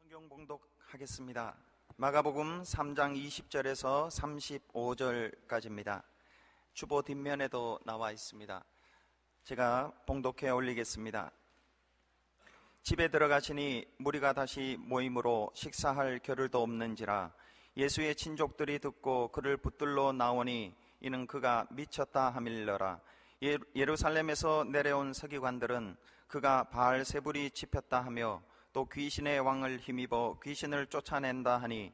성경 봉독하겠습니다. 마가복음 3장 20절에서 35절까지입니다. 주보 뒷면에도 나와 있습니다. 제가 봉독해 올리겠습니다. 집에 들어가시니 무리가 다시 모임으로 식사할 겨를도 없는지라 예수의 친족들이 듣고 그를 붙들러 나오니 이는 그가 미쳤다 하밀러라. 예루살렘에서 내려온 서기관들은 그가 바알세불이 집혔다 하며 또 귀신의 왕을 힘입어 귀신을 쫓아낸다 하니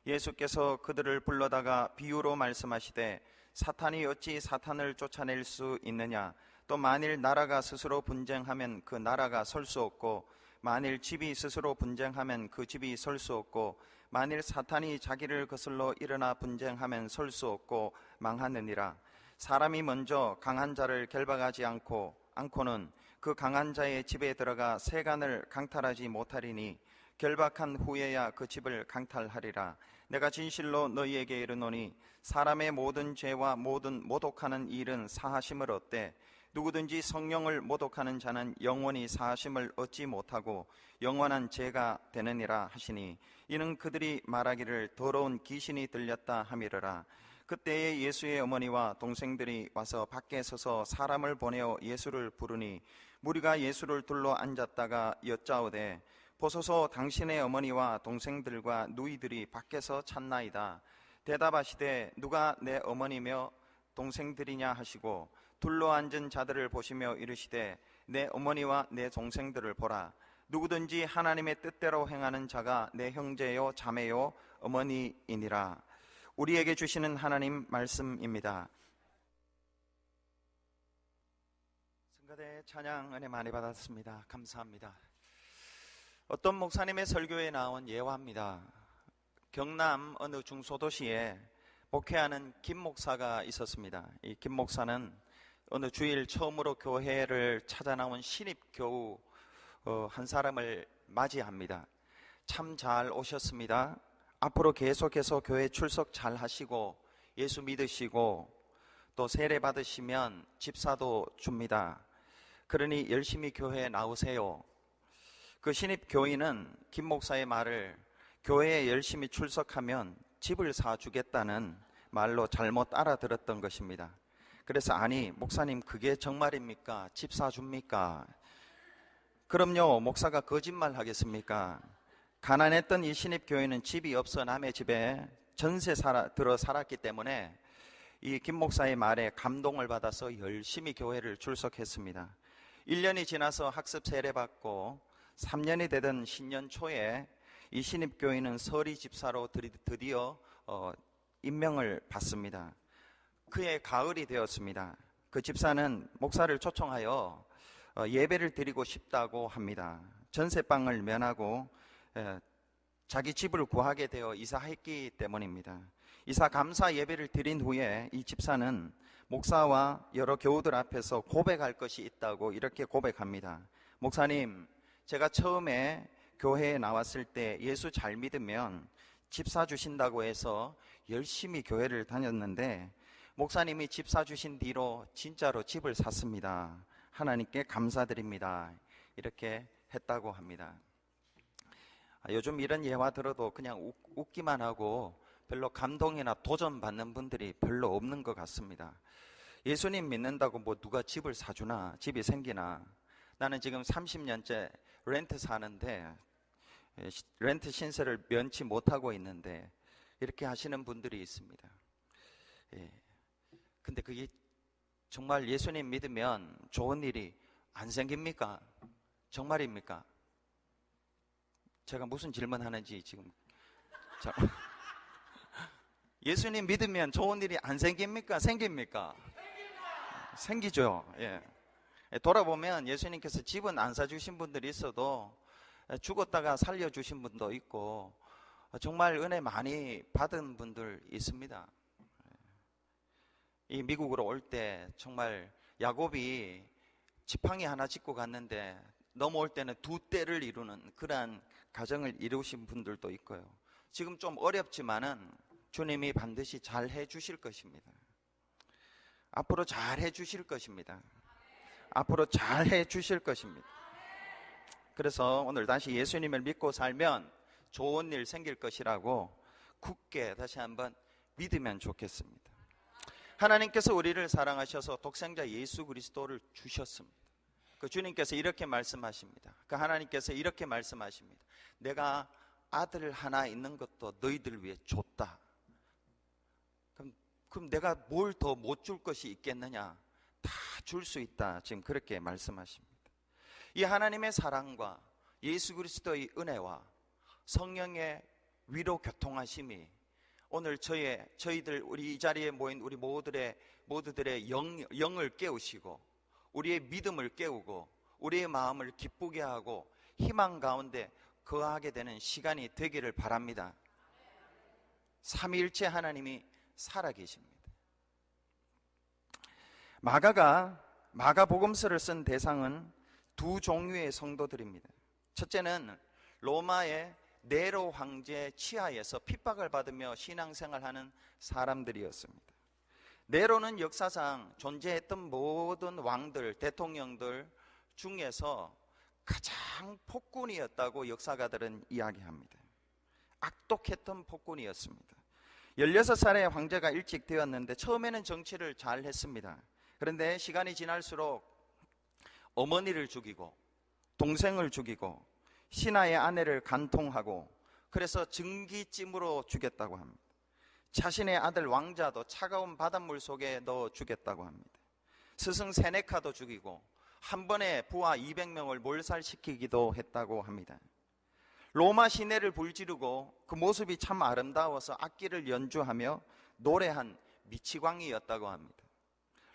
예수께서 그들을 불러다가 비유로 말씀하시되 사탄이 어찌 사탄을 쫓아낼 수 있느냐. 또 만일 나라가 스스로 분쟁하면 그 나라가 설 수 없고 만일 집이 스스로 분쟁하면 그 집이 설 수 없고 만일 사탄이 자기를 거슬러 일어나 분쟁하면 설 수 없고 망하느니라. 사람이 먼저 강한 자를 결박하지 않고는 그 강한 자의 집에 들어가 세간을 강탈하지 못하리니 결박한 후에야 그 집을 강탈하리라. 내가 진실로 너희에게 이르노니 사람의 모든 죄와 모든 모독하는 일은 사하심을 얻되 누구든지 성령을 모독하는 자는 영원히 사하심을 얻지 못하고 영원한 죄가 되느니라 하시니 이는 그들이 말하기를 더러운 귀신이 들렸다 하미르라. 그때에 예수의 어머니와 동생들이 와서 밖에 서서 사람을 보내어 예수를 부르니 무리가 예수를 둘러 앉았다가 여짜오되 보소서 당신의 어머니와 동생들과 누이들이 밖에서 찾나이다. 대답하시되 누가 내 어머니며 동생들이냐 하시고 둘러 앉은 자들을 보시며 이르시되 내 어머니와 내 동생들을 보라. 누구든지 하나님의 뜻대로 행하는 자가 내 형제요 자매요 어머니이니라. 우리에게 주시는 하나님 말씀입니다. 성가대 찬양 은혜 많이 받았습니다. 감사합니다. 어떤 목사님의 설교에 나온 예화입니다. 경남 어느 중소도시에 목회하는 김 목사가 있었습니다. 이 김 목사는 어느 주일 처음으로 교회를 찾아 나온 신입교우 한 사람을 맞이합니다. 참 잘 오셨습니다. 앞으로 계속해서 교회 출석 잘 하시고 예수 믿으시고 또 세례 받으시면 집사도 줍니다. 그러니 열심히 교회에 나오세요. 그 신입 교인은 김 목사의 말을 교회에 열심히 출석하면 집을 사주겠다는 말로 잘못 알아들었던 것입니다. 그래서 아니 목사님 그게 정말입니까? 집 사줍니까? 그럼요, 목사가 거짓말 하겠습니까? 가난했던 이 신입 교인은 집이 없어 남의 집에 전세 들어 살았기 때문에 이 김 목사의 말에 감동을 받아서 열심히 교회를 출석했습니다. 1년이 지나서 학습 세례 받고 3년이 되던 신년 초에 이 신입 교인은 서리 집사로 드디어 임명을 받습니다. 그의 가을이 되었습니다. 그 집사는 목사를 초청하여 예배를 드리고 싶다고 합니다. 전세방을 면하고 자기 집을 구하게 되어 이사했기 때문입니다. 이사 감사 예배를 드린 후에 이 집사는 목사와 여러 교우들 앞에서 고백할 것이 있다고 이렇게 고백합니다. 목사님, 제가 처음에 교회에 나왔을 때 예수 잘 믿으면 집 사주신다고 해서 열심히 교회를 다녔는데 목사님이 집 사주신 뒤로 진짜로 집을 샀습니다. 하나님께 감사드립니다. 이렇게 했다고 합니다. 요즘 이런 예화 들어도 그냥 웃기만 하고 별로 감동이나 도전받는 분들이 별로 없는 것 같습니다. 예수님 믿는다고 뭐 누가 집을 사주나 집이 생기나. 나는 지금 30년째 렌트 사는데 렌트 신세를 면치 못하고 있는데 이렇게 하시는 분들이 있습니다. 근데 그게 정말 예수님 믿으면 좋은 일이 안 생깁니까? 정말입니까? 제가 무슨 질문하는지 지금 예수님 믿으면 좋은 일이 안 생깁니까? 생깁니까? 생기죠. 예. 돌아보면 예수님께서 집은 안 사주신 분들이 있어도 죽었다가 살려주신 분도 있고 정말 은혜 많이 받은 분들 있습니다. 이 미국으로 올 때 정말 야곱이 지팡이 하나 짚고 갔는데 넘어올 때는 두 떼를 이루는 그러한 가정을 이루신 분들도 있고요. 지금 좀 어렵지만은 주님이 반드시 잘 해주실 것입니다. 앞으로 잘 해주실 것입니다. 앞으로 잘 해주실 것입니다. 그래서 오늘 다시 예수님을 믿고 살면 좋은 일 생길 것이라고 굳게 다시 한번 믿으면 좋겠습니다. 하나님께서 우리를 사랑하셔서 독생자 예수 그리스도를 주셨습니다. 그 주님께서 이렇게 말씀하십니다. 그 하나님께서 이렇게 말씀하십니다. 내가 아들 하나 있는 것도 너희들 위해 줬다. 그럼 내가 뭘 더 못 줄 것이 있겠느냐? 다 줄 수 있다. 지금 그렇게 말씀하십니다. 이 하나님의 사랑과 예수 그리스도의 은혜와 성령의 위로 교통하심이 오늘 저희들 우리 이 자리에 모인 우리 모두들의 영을 깨우시고 우리의 믿음을 깨우고 우리의 마음을 기쁘게 하고 희망 가운데 거하게 되는 시간이 되기를 바랍니다. 삼위일체 하나님이 살아계십니다. 마가가 마가복음서를 쓴 대상은 두 종류의 성도들입니다. 첫째는 로마의 네로 황제 치하에서 핍박을 받으며 신앙생활하는 사람들이었습니다. 네로는 역사상 존재했던 모든 왕들, 대통령들 중에서 가장 폭군이었다고 역사가들은 이야기합니다. 악독했던 폭군이었습니다. 16살의 황제가 일찍 되었는데 처음에는 정치를 잘 했습니다. 그런데 시간이 지날수록 어머니를 죽이고 동생을 죽이고 신하의 아내를 간통하고 그래서 증기찜으로 죽였다고 합니다. 자신의 아들 왕자도 차가운 바닷물 속에 넣어 죽였다고 합니다. 스승 세네카도 죽이고 한 번에 부하 200명을 몰살시키기도 했다고 합니다. 로마 시내를 불지르고 그 모습이 참 아름다워서 악기를 연주하며 노래한 미치광이였다고 합니다.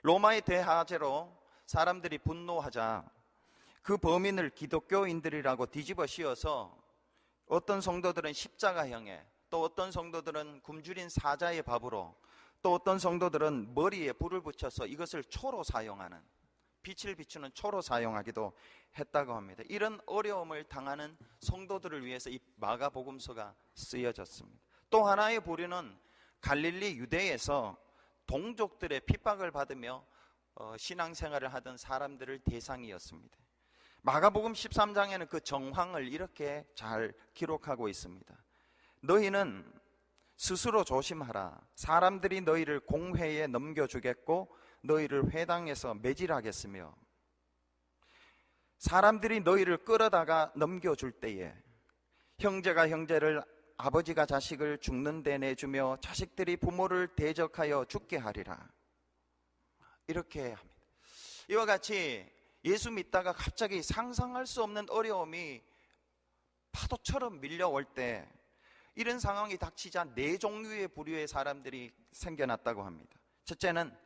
로마의 대화제로 사람들이 분노하자 그 범인을 기독교인들이라고 뒤집어 씌워서 어떤 성도들은 십자가형에, 또 어떤 성도들은 굶주린 사자의 밥으로, 또 어떤 성도들은 머리에 불을 붙여서 이것을 초로 사용하는, 빛을 비추는 초로 사용하기도 했다고 합니다. 이런 어려움을 당하는 성도들을 위해서 이 마가복음서가 쓰여졌습니다. 또 하나의 부류는 갈릴리 유대에서 동족들의 핍박을 받으며 신앙생활을 하던 사람들을 대상이었습니다. 마가복음 13장에는 그 정황을 이렇게 잘 기록하고 있습니다. 너희는 스스로 조심하라. 사람들이 너희를 공회에 넘겨주겠고 너희를 회당에서 매질하겠으며 사람들이 너희를 끌어다가 넘겨줄 때에 형제가 형제를, 아버지가 자식을 죽는 데 내주며 자식들이 부모를 대적하여 죽게 하리라. 이렇게 합니다. 이와 같이 예수 믿다가 갑자기 상상할 수 없는 어려움이 파도처럼 밀려올 때 이런 상황이 닥치자 네 종류의 부류의 사람들이 생겨났다고 합니다. 첫째는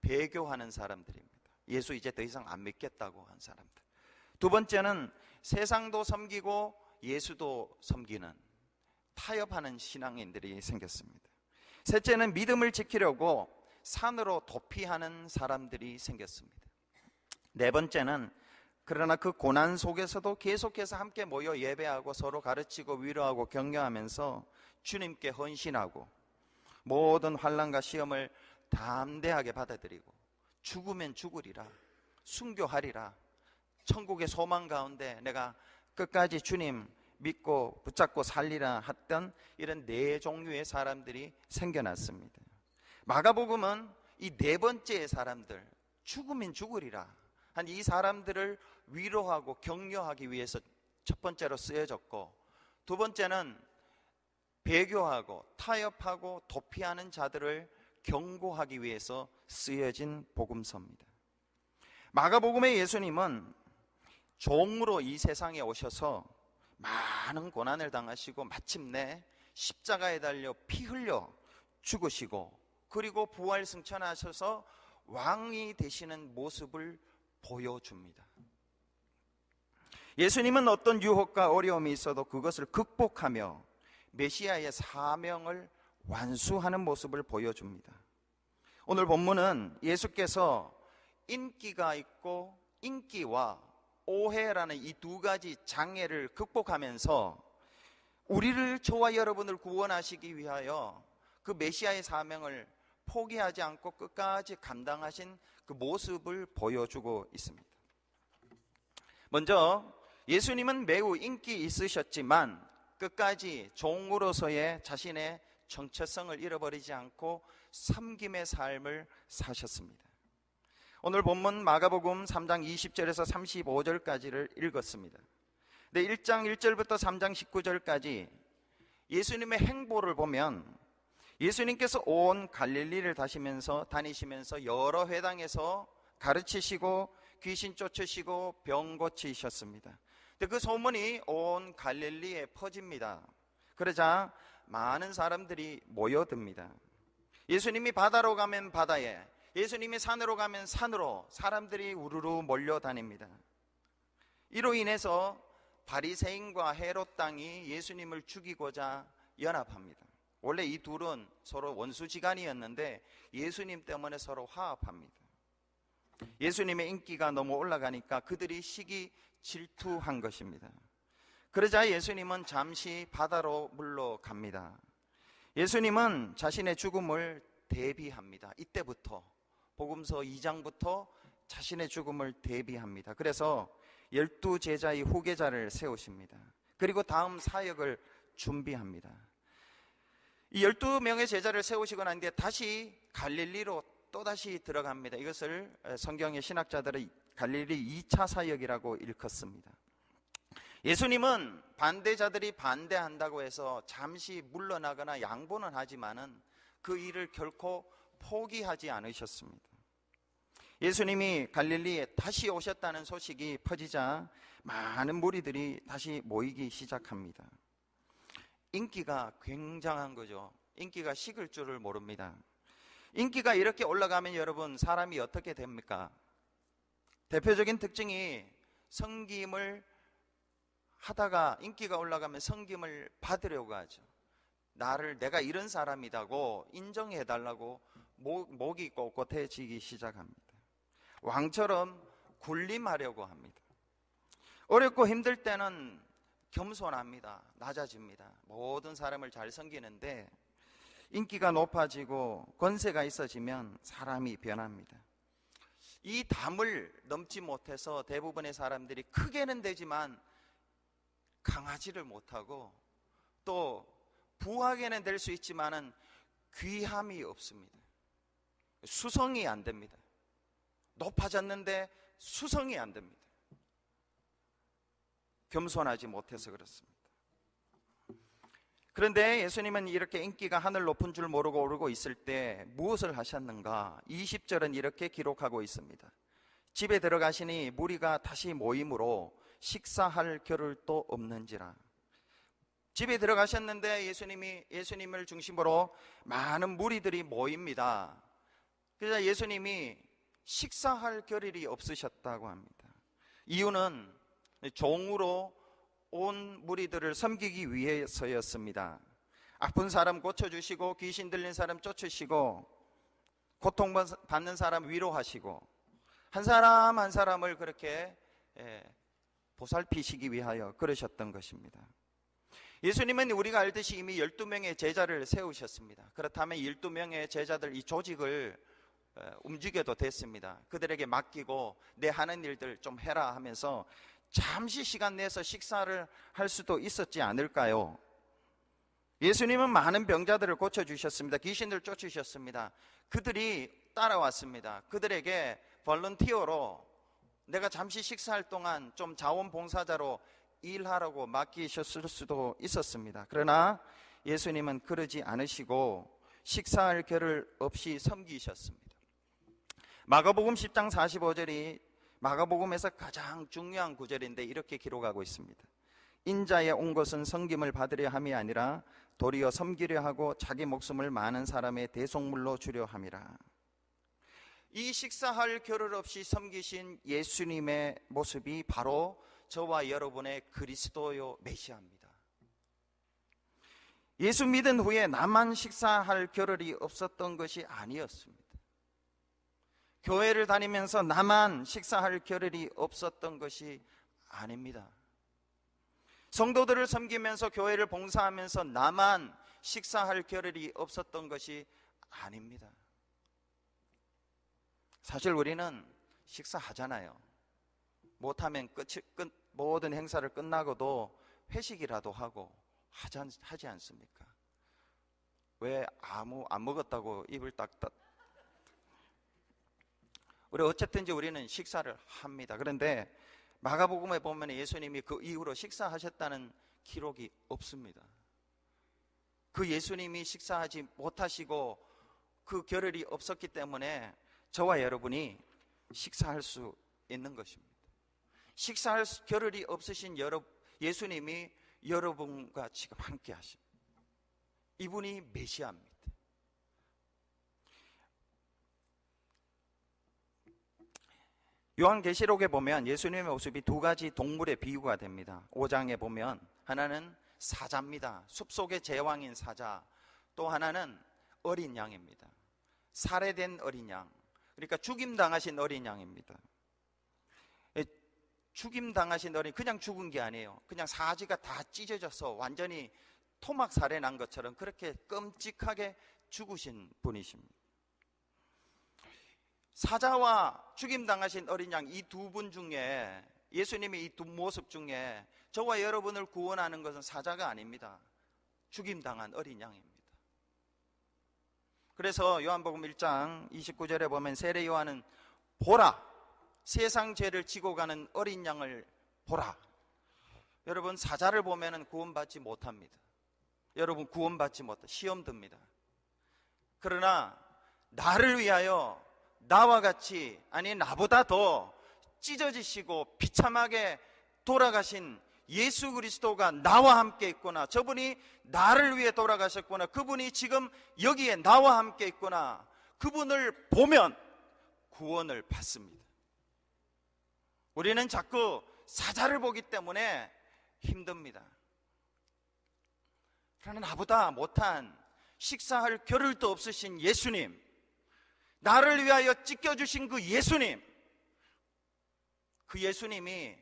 배교하는 사람들입니다. 예수 이제 더 이상 안 믿겠다고 한 사람들. 두 번째는 세상도 섬기고 예수도 섬기는 타협하는 신앙인들이 생겼습니다. 셋째는 믿음을 지키려고 산으로 도피하는 사람들이 생겼습니다. 네 번째는 그러나 그 고난 속에서도 계속해서 함께 모여 예배하고 서로 가르치고 위로하고 격려하면서 주님께 헌신하고 모든 환난과 시험을 담대하게 받아들이고 죽으면 죽으리라, 순교하리라, 천국의 소망 가운데 내가 끝까지 주님 믿고 붙잡고 살리라 했던 이런 네 종류의 사람들이 생겨났습니다. 마가복음은 이 네 번째의 사람들, 죽으면 죽으리라 한 이 사람들을 위로하고 격려하기 위해서 첫 번째로 쓰여졌고, 두 번째는 배교하고 타협하고 도피하는 자들을 경고하기 위해서 쓰여진 복음서입니다. 마가복음의 예수님은 종으로 이 세상에 오셔서 많은 고난을 당하시고 마침내 십자가에 달려 피 흘려 죽으시고 그리고 부활 승천하셔서 왕이 되시는 모습을 보여줍니다. 예수님은 어떤 유혹과 어려움이 있어도 그것을 극복하며 메시아의 사명을 완수하는 모습을 보여줍니다. 오늘 본문은 예수께서 인기가 있고 인기와 오해라는 이 두 가지 장애를 극복하면서 우리를, 저와 여러분을 구원하시기 위하여 그 메시아의 사명을 포기하지 않고 끝까지 감당하신 그 모습을 보여주고 있습니다. 먼저 예수님은 매우 인기 있으셨지만 끝까지 종으로서의 자신의 정체성을 잃어버리지 않고 섬김의 삶을 사셨습니다. 오늘 본문 마가복음 3장 20절에서 35절까지를 읽었습니다. 네, 1장 1절부터 3장 19절까지 예수님의 행보를 보면 예수님께서 온 갈릴리를 다니시면서 여러 회당에서 가르치시고 귀신 쫓으시고 병 고치셨습니다. 그 소문이 온 갈릴리에 퍼집니다. 그러자 많은 사람들이 모여듭니다. 예수님이 바다로 가면 바다에, 예수님이 산으로 가면 산으로 사람들이 우르르 몰려다닙니다. 이로 인해서 바리새인과 헤롯 당이 예수님을 죽이고자 연합합니다. 원래 이 둘은 서로 원수지간이었는데 예수님 때문에 서로 화합합니다. 예수님의 인기가 너무 올라가니까 그들이 시기 질투한 것입니다. 그러자 예수님은 잠시 바다로 물러갑니다. 예수님은 자신의 죽음을 대비합니다. 이때부터 복음서 2장부터 자신의 죽음을 대비합니다. 그래서 12제자의 후계자를 세우십니다. 그리고 다음 사역을 준비합니다. 이 12명의 제자를 세우시고 난 뒤에 다시 갈릴리로 또다시 들어갑니다. 이것을 성경의 신학자들은 갈릴리 2차 사역이라고 일컫습니다. 예수님은 반대자들이 반대한다고 해서 잠시 물러나거나 양보는 하지만은 그 일을 결코 포기하지 않으셨습니다. 예수님이 갈릴리에 다시 오셨다는 소식이 퍼지자 많은 무리들이 다시 모이기 시작합니다. 인기가 굉장한 거죠. 인기가 식을 줄을 모릅니다. 인기가 이렇게 올라가면 여러분 사람이 어떻게 됩니까? 대표적인 특징이 섬김을 하다가 인기가 올라가면 섬김을 받으려고 하죠. 내가 이런 사람이라고 인정해달라고 목이 꼿꼿해지기 시작합니다. 왕처럼 군림하려고 합니다. 어렵고 힘들 때는 겸손합니다. 낮아집니다. 모든 사람을 잘 섬기는데 인기가 높아지고 권세가 있어지면 사람이 변합니다. 이 담을 넘지 못해서 대부분의 사람들이 크게는 되지만 강하지를 못하고 또 부하게는 될 수 있지만은 귀함이 없습니다. 수성이 안 됩니다. 높아졌는데 수성이 안 됩니다. 겸손하지 못해서 그렇습니다. 그런데 예수님은 이렇게 인기가 하늘 높은 줄 모르고 오르고 있을 때 무엇을 하셨는가? 20절은 이렇게 기록하고 있습니다. 집에 들어가시니 무리가 다시 모임으로 식사할 겨를도 없는지라. 집에 들어가셨는데 예수님을 중심으로 많은 무리들이 모입니다. 그래서 예수님이 식사할 겨를이 없으셨다고 합니다. 이유는 종으로 온 무리들을 섬기기 위해서였습니다. 아픈 사람 고쳐주시고 귀신 들린 사람 쫓으시고 고통받는 사람 위로하시고 한 사람 한 사람을 그렇게 보살피시기 위하여 그러셨던 것입니다. 예수님은 우리가 알듯이 이미 12명의 제자를 세우셨습니다. 그렇다면 12명의 제자들 이 조직을 움직여도 됐습니다. 그들에게 맡기고 내 하는 일들 좀 해라 하면서 잠시 시간 내서 식사를 할 수도 있었지 않을까요? 예수님은 많은 병자들을 고쳐주셨습니다. 귀신들 쫓으셨습니다. 그들이 따라왔습니다. 그들에게 볼런티어로 내가 잠시 식사할 동안 좀 자원봉사자로 일하라고 맡기셨을 수도 있었습니다. 그러나 예수님은 그러지 않으시고 식사할 겨를 없이 섬기셨습니다. 마가복음 10장 45절이 마가복음에서 가장 중요한 구절인데 이렇게 기록하고 있습니다. 인자에 온 것은 섬김을 받으려 함이 아니라 도리어 섬기려 하고 자기 목숨을 많은 사람의 대속물로 주려 함이라. 이 식사할 겨를 없이 섬기신 예수님의 모습이 바로 저와 여러분의 그리스도요 메시아입니다. 예수 믿은 후에 나만 식사할 겨를이 없었던 것이 아니었습니다. 교회를 다니면서 나만 식사할 겨를이 없었던 것이 아닙니다. 성도들을 섬기면서 교회를 봉사하면서 나만 식사할 겨를이 없었던 것이 아닙니다. 사실 우리는 식사하잖아요. 못하면 모든 행사를 끝나고도 회식이라도 하고 하지 않습니까? 왜 안 먹었다고 입을 딱딱. 우리 어쨌든지 우리는 식사를 합니다. 그런데 마가복음에 보면 예수님이 그 이후로 식사하셨다는 기록이 없습니다. 그 예수님이 식사하지 못하시고 그 겨를이 없었기 때문에 저와 여러분이 식사할 수 있는 것입니다. 식사할 겨를이 없으신 예수님이 여러분과 지금 함께 하십니다. 이분이 메시아입니다. 요한계시록에 보면 예수님의 모습이 두 가지 동물의 비유가 됩니다. 5장에 보면 하나는 사자입니다. 숲속의 제왕인 사자. 또 하나는 어린 양입니다. 살해된 어린 양. 그러니까 죽임당하신 어린 양입니다. 죽임당하신 어린, 그냥 죽은 게 아니에요. 그냥 사지가 다 찢어져서 완전히 토막 살해 난 것처럼 그렇게 끔찍하게 죽으신 분이십니다. 사자와 죽임당하신 어린 양, 이 두 분 중에, 예수님의 이 두 모습 중에 저와 여러분을 구원하는 것은 사자가 아닙니다. 죽임당한 어린 양입니다. 그래서 요한복음 1장 29절에 보면 세례 요한은 보라, 세상 죄를 지고 가는 어린 양을 보라. 여러분, 사자를 보면 구원받지 못합니다. 여러분, 구원받지 못해 시험 듭니다. 그러나 나를 위하여 나와 같이, 아니 나보다 더 찢어지시고 비참하게 돌아가신 예수 그리스도가 나와 함께 있구나. 저분이 나를 위해 돌아가셨구나. 그분이 지금 여기에 나와 함께 있구나. 그분을 보면 구원을 받습니다. 우리는 자꾸 사자를 보기 때문에 힘듭니다. 그러나 나보다 못한, 식사할 겨를도 없으신 예수님, 나를 위하여 찢겨주신 그 예수님, 그 예수님이,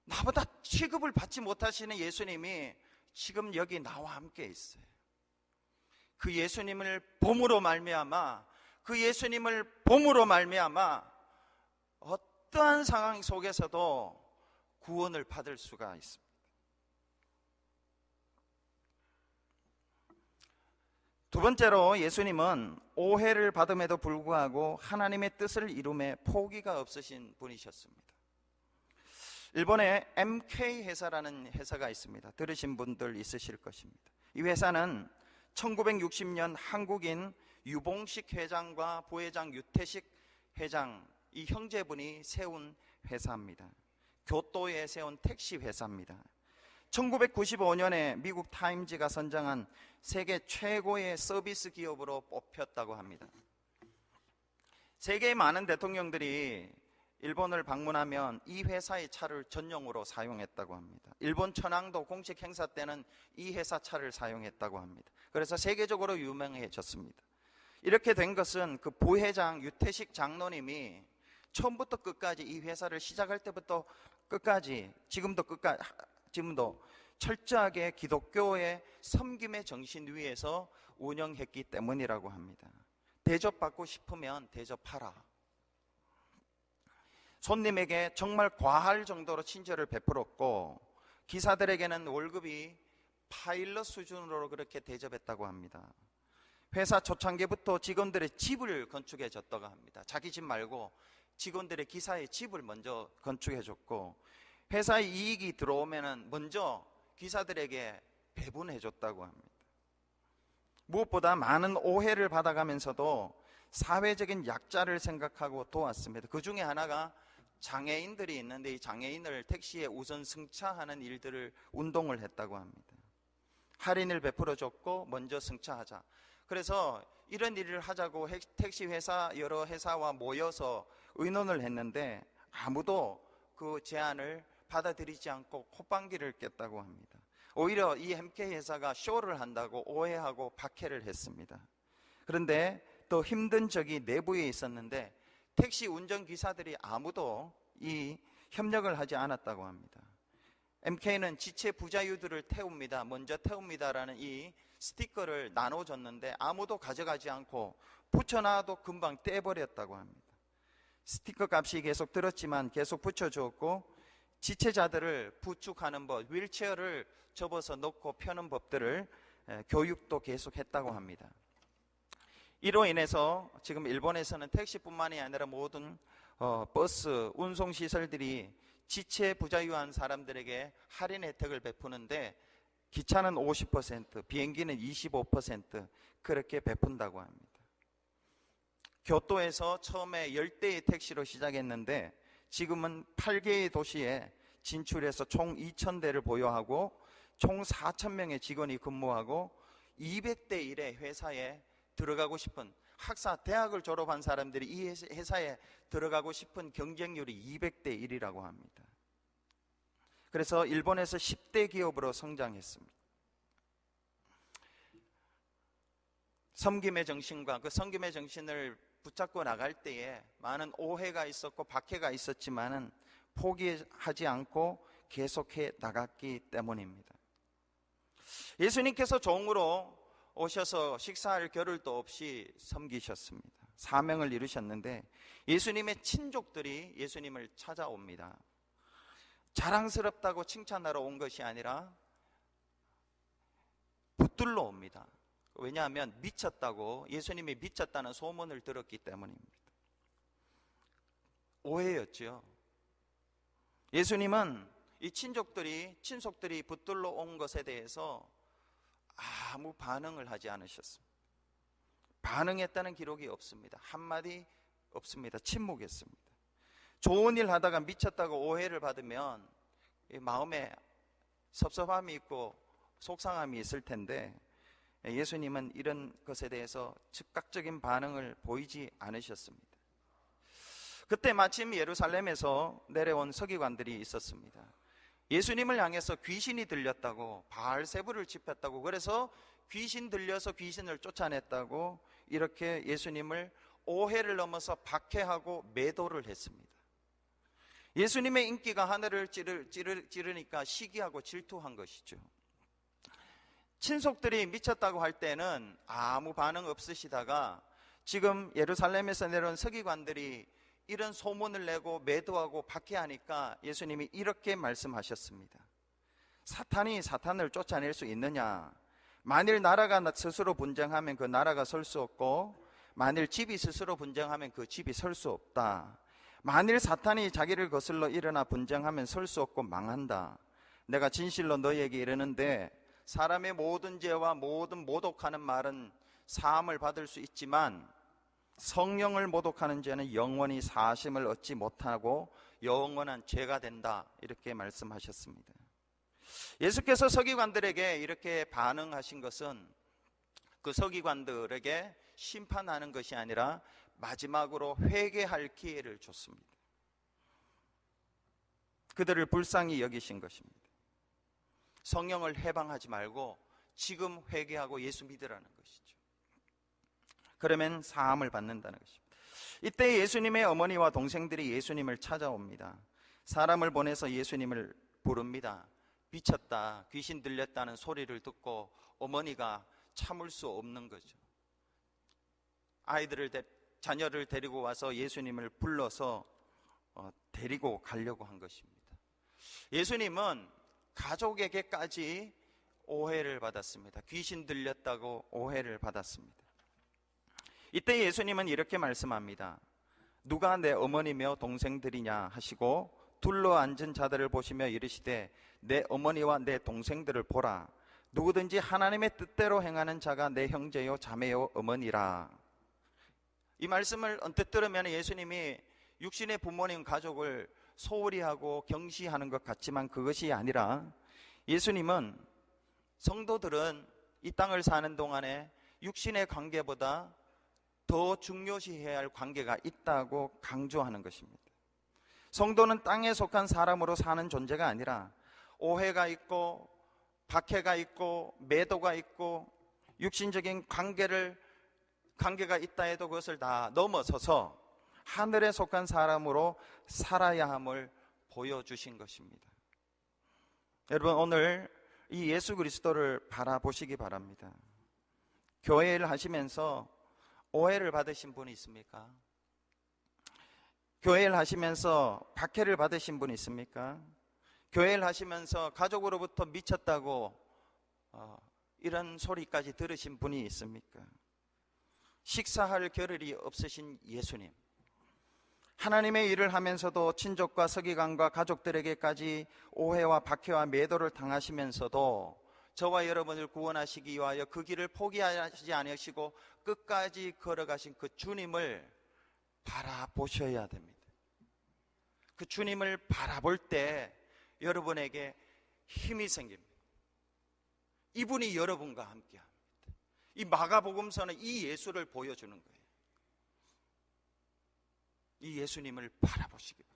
나보다 취급을 받지 못하시는 예수님이 지금 여기 나와 함께 있어요. 그 예수님을 봄으로 말미암아, 그 예수님을 봄으로 말미암아 어떠한 상황 속에서도 구원을 받을 수가 있습니다. 두 번째로 예수님은 오해를 받음에도 불구하고 하나님의 뜻을 이룸에 포기가 없으신 분이셨습니다. 일본에 MK 회사라는 회사가 있습니다. 들으신 분들 있으실 것입니다. 이 회사는 1960년 한국인 유봉식 회장과 부회장 유태식 회장, 이 형제분이 세운 회사입니다. 교토에 세운 택시 회사입니다. 1995년에 미국 타임즈가 선정한 세계 최고의 서비스 기업으로 뽑혔다고 합니다. 세계의 많은 대통령들이 일본을 방문하면 이 회사의 차를 전용으로 사용했다고 합니다. 일본 천황도 공식 행사 때는 이 회사 차를 사용했다고 합니다. 그래서 세계적으로 유명해졌습니다. 이렇게 된 것은 그 부회장 유태식 장로님이 처음부터 끝까지 이 회사를 시작할 때부터 끝까지, 지금도 철저하게 기독교의 섬김의 정신 위에서 운영했기 때문이라고 합니다. 대접받고 싶으면 대접하라. 손님에게 정말 과할 정도로 친절을 베풀었고, 기사들에게는 월급이 파일럿 수준으로 그렇게 대접했다고 합니다. 회사 초창기부터 직원들의 집을 건축해 줬다고 합니다. 자기 집 말고 직원들의, 기사의 집을 먼저 건축해 줬고, 회사의 이익이 들어오면 먼저 기사들에게 배분해 줬다고 합니다. 무엇보다 많은 오해를 받아가면서도 사회적인 약자를 생각하고 도왔습니다. 그 중에 하나가 장애인들이 있는데, 이 장애인을 택시에 우선 승차하는 일들을 운동을 했다고 합니다. 할인을 베풀어 줬고 먼저 승차하자. 그래서 이런 일을 하자고 택시 회사, 여러 회사와 모여서 의논을 했는데 아무도 그 제안을 받아들이지 않고 콧방귀를 꼈다고 합니다. 오히려 이 MK 회사가 쇼를 한다고 오해하고 박해를 했습니다. 그런데 또 힘든 적이 내부에 있었는데 택시 운전기사들이 아무도 이 협력을 하지 않았다고 합니다. MK는 지체 부자유들을 태웁니다. 먼저 태웁니다라는 이 스티커를 나눠줬는데 아무도 가져가지 않고 붙여놔도 금방 떼버렸다고 합니다. 스티커 값이 계속 들었지만 계속 붙여주었고, 지체자들을 부축하는 법, 휠체어를 접어서 놓고 펴는 법들을 교육도 계속했다고 합니다. 이로 인해서 지금 일본에서는 택시뿐만이 아니라 모든 버스, 운송시설들이 지체 부자유한 사람들에게 할인 혜택을 베푸는데 기차는 50%, 비행기는 25% 그렇게 베푼다고 합니다. 교토에서 처음에 10대의 택시로 시작했는데 지금은 8개의 도시에 진출해서 총 2,000대를 보유하고 총 4,000명의 직원이 근무하고 200대 1의 회사에 들어가고 싶은 대학을 졸업한 사람들이 이 회사에 들어가고 싶은 경쟁률이 200대 1이라고 합니다. 그래서 일본에서 10대 기업으로 성장했습니다. 섬김의 정신과 그 섬김의 정신을 붙잡고 나갈 때에 많은 오해가 있었고 박해가 있었지만은 포기하지 않고 계속해 나갔기 때문입니다. 예수님께서 종으로 오셔서 식사할 겨를도 없이 섬기셨습니다. 사명을 이루셨는데 예수님의 친족들이 예수님을 찾아옵니다. 자랑스럽다고 칭찬하러 온 것이 아니라 붙들러 옵니다. 왜냐하면 미쳤다고, 예수님이 미쳤다는 소문을 들었기 때문입니다. 오해였죠. 예수님은 이 친속들이 붙들러 온 것에 대해서 아무 반응을 하지 않으셨습니다. 반응했다는 기록이 없습니다. 한마디 없습니다. 침묵했습니다. 좋은 일 하다가 미쳤다고 오해를 받으면 마음에 섭섭함이 있고 속상함이 있을 텐데 예수님은 이런 것에 대해서 즉각적인 반응을 보이지 않으셨습니다. 그때 마침 예루살렘에서 내려온 서기관들이 있었습니다. 예수님을 향해서 귀신이 들렸다고, 바알세불을 짚었다고, 그래서 귀신 들려서 귀신을 쫓아냈다고 이렇게 예수님을 오해를 넘어서 박해하고 매도를 했습니다. 예수님의 인기가 하늘을 찌르니까 시기하고 질투한 것이죠. 친속들이 미쳤다고 할 때는 아무 반응 없으시다가 지금 예루살렘에서 내려온 서기관들이 이런 소문을 내고 매도하고 박해하니까 예수님이 이렇게 말씀하셨습니다. 사탄이 사탄을 쫓아낼 수 있느냐? 만일 나라가 스스로 분쟁하면 그 나라가 설 수 없고, 만일 집이 스스로 분쟁하면 그 집이 설 수 없다. 만일 사탄이 자기를 거슬러 일어나 분쟁하면 설 수 없고 망한다. 내가 진실로 너희에게 이르는데 사람의 모든 죄와 모든 모독하는 말은 사함을 받을 수 있지만 성령을 모독하는 죄는 영원히 사하심을 얻지 못하고 영원한 죄가 된다. 이렇게 말씀하셨습니다. 예수께서 서기관들에게 이렇게 반응하신 것은 그 서기관들에게 심판하는 것이 아니라 마지막으로 회개할 기회를 줬습니다. 그들을 불쌍히 여기신 것입니다. 성령을 해방하지 말고 지금 회개하고 예수 믿으라는 것이죠. 그러면 사함을 받는다는 것입니다. 이때 예수님의 어머니와 동생들이 예수님을 찾아옵니다. 사람을 보내서 예수님을 부릅니다. 미쳤다, 귀신 들렸다는 소리를 듣고 어머니가 참을 수 없는 거죠. 자녀를 데리고 와서 예수님을 불러서 데리고 가려고 한 것입니다. 예수님은 가족에게까지 오해를 받았습니다. 귀신 들렸다고 오해를 받았습니다. 이때 예수님은 이렇게 말씀합니다. 누가 내 어머니며 동생들이냐 하시고 둘러앉은 자들을 보시며 이르시되 내 어머니와 내 동생들을 보라. 누구든지 하나님의 뜻대로 행하는 자가 내 형제요 자매요 어머니라. 이 말씀을 언뜻 들으면 예수님이 육신의 부모님 가족을 소홀히 하고 경시하는 것 같지만 그것이 아니라 예수님은 성도들은 이 땅을 사는 동안에 육신의 관계보다 더 중요시해야 할 관계가 있다고 강조하는 것입니다. 성도는 땅에 속한 사람으로 사는 존재가 아니라 오해가 있고 박해가 있고 매도가 있고 육신적인 관계가 있다 해도 그것을 다 넘어서서 하늘에 속한 사람으로 살아야 함을 보여주신 것입니다. 여러분, 오늘 이 예수 그리스도를 바라보시기 바랍니다. 교회 일 하시면서 오해를 받으신 분이 있습니까? 교회 일 하시면서 박해를 받으신 분이 있습니까? 교회를 하시면서 가족으로부터 미쳤다고 이런 소리까지 들으신 분이 있습니까? 식사할 겨를이 없으신 예수님, 하나님의 일을 하면서도 친족과 서기관과 가족들에게까지 오해와 박해와 매도를 당하시면서도 저와 여러분을 구원하시기 위하여 그 길을 포기하지 않으시고 끝까지 걸어가신 그 주님을 바라보셔야 됩니다. 그 주님을 바라볼 때 여러분에게 힘이 생깁니다. 이분이 여러분과 함께합니다. 이 마가복음서는 이 예수를 보여주는 거예요. 이 예수님을 바라보시기 바랍니다.